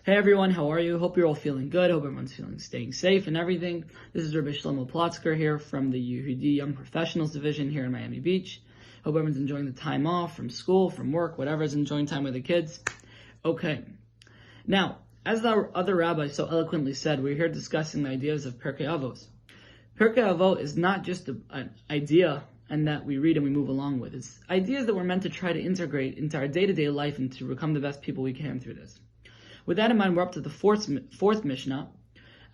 Hey everyone, how are you? Hope you're all feeling good. Hope everyone's staying safe and everything. This is Rabbi Shlomo Plotzker here from the YEHUDI Young Professionals Division here in Miami Beach. Hope everyone's enjoying the time off from school, from work, whatever's, enjoying time with the kids. Okay. Now, as the other rabbis so eloquently said, we're here discussing the ideas of Pirkei Avot. Pirkei Avot is not just an idea and that we read and we move along with. It's ideas that we're meant to try to integrate into our day-to-day life and to become the best people we can through this. With that in mind, we're up to the fourth Mishnah,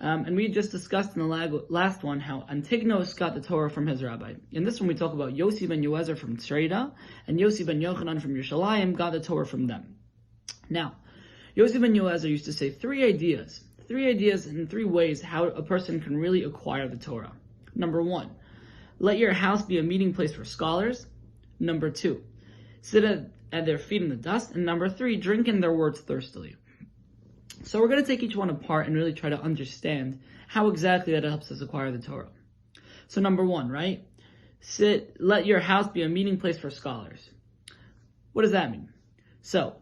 and we just discussed in the last one how Antigonus got the Torah from his rabbi. In this one, we talk about Yossi ben Yoezer from Tzreida and Yossi ben Yochanan from Yerushalayim got the Torah from them. Now, Yossi ben Yoezer used to say three ideas in three ways how a person can really acquire the Torah. Number one, let your house be a meeting place for scholars. Number two, sit at their feet in the dust. And number three, drink in their words thirstily. So we're going to take each one apart and really try to understand how exactly that helps us acquire the Torah. So number one, right? Let your house be a meeting place for scholars. What does that mean? So,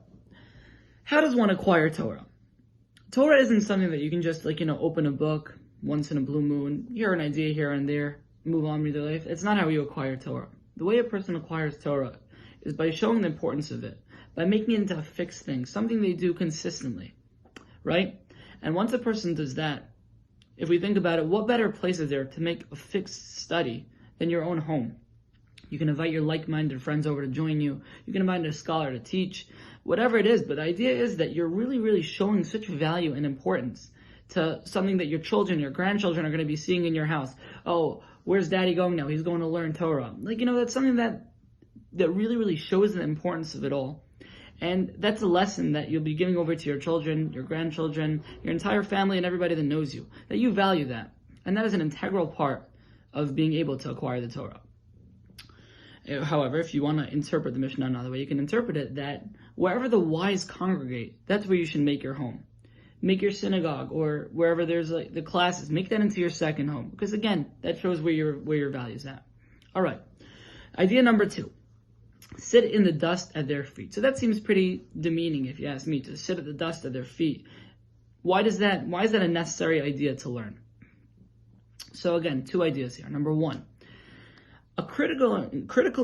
how does one acquire Torah? Torah isn't something that you can just open a book once in a blue moon, hear an idea here and there, move on with your life. It's not how you acquire Torah. The way a person acquires Torah is by showing the importance of it, by making it into a fixed thing, something they do consistently. Right? And once a person does that, if we think about it, what better place is there to make a fixed study than your own home? You can invite your like-minded friends over to join you. You can invite a scholar to teach, whatever it is. But the idea is that you're really, really showing such value and importance to something that your children, your grandchildren are going to be seeing in your house. Oh, where's daddy going now? He's going to learn Torah. That's something that really, really shows the importance of it all. And that's a lesson that you'll be giving over to your children, your grandchildren, your entire family, and everybody that knows you, that you value that. And that is an integral part of being able to acquire the Torah. However, if you want to interpret the Mishnah another way, you can interpret it that wherever the wise congregate, that's where you should make your home. Make your synagogue, or wherever there's the classes, make that into your second home. Because again, that shows where your value's at. All right. Idea number two. Sit in the dust at their feet. So that seems pretty demeaning, if you ask me, to sit at the dust at their feet. Why is that a necessary idea to learn? So again, two ideas here. Number one, a critical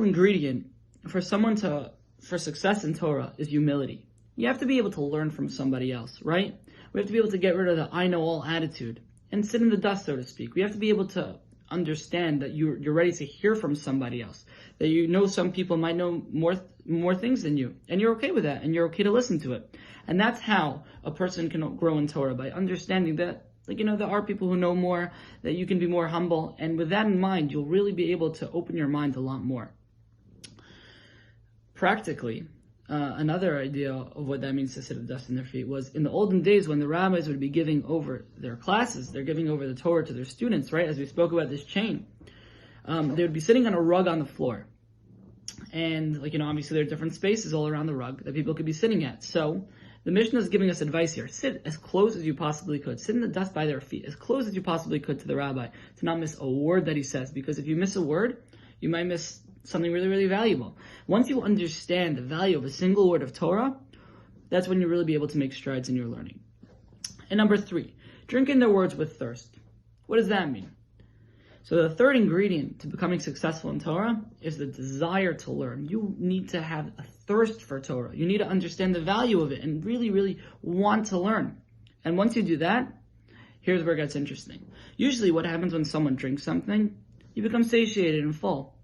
ingredient for success in Torah is humility. You have to be able to learn from somebody else, right? We have to be able to get rid of the I know all attitude and sit in the dust, so to speak. We have to be able to understand that you're ready to hear from somebody else, that some people might know more things than you, and you're okay with that, and you're okay to listen to it. And that's how a person can grow in Torah, by understanding that there are people who know more, that you can be more humble, and with that in mind, you'll really be able to open your mind a lot more. Practically, another idea of what that means to sit at the dust in their feet was in the olden days when the rabbis would be giving over their classes, they're giving over the Torah to their students, right? As we spoke about this chain, they would be sitting on a rug on the floor. And obviously there are different spaces all around the rug that people could be sitting at. So the Mishnah is giving us advice here. Sit as close as you possibly could. Sit in the dust by their feet, as close as you possibly could to the rabbi, to not miss a word that he says. Because if you miss a word, you might miss something really, really valuable. Once you understand the value of a single word of Torah, that's when you really be able to make strides in your learning. And number three, drink in their words with thirst. What does that mean? So the third ingredient to becoming successful in Torah is the desire to learn. You need to have a thirst for Torah. You need to understand the value of it and really, really want to learn. And once you do that, here's where it gets interesting. Usually what happens when someone drinks something, you become satiated and full.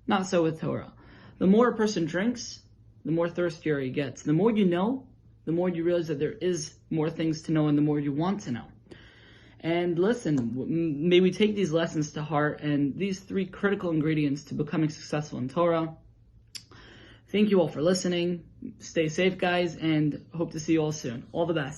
Not so with Torah. The more a person drinks, the more thirstier he gets. The more you know, the more you realize that there is more things to know and the more you want to know. And listen, may we take these lessons to heart and these three critical ingredients to becoming successful in Torah. Thank you all for listening. Stay safe, guys, and hope to see you all soon. All the best.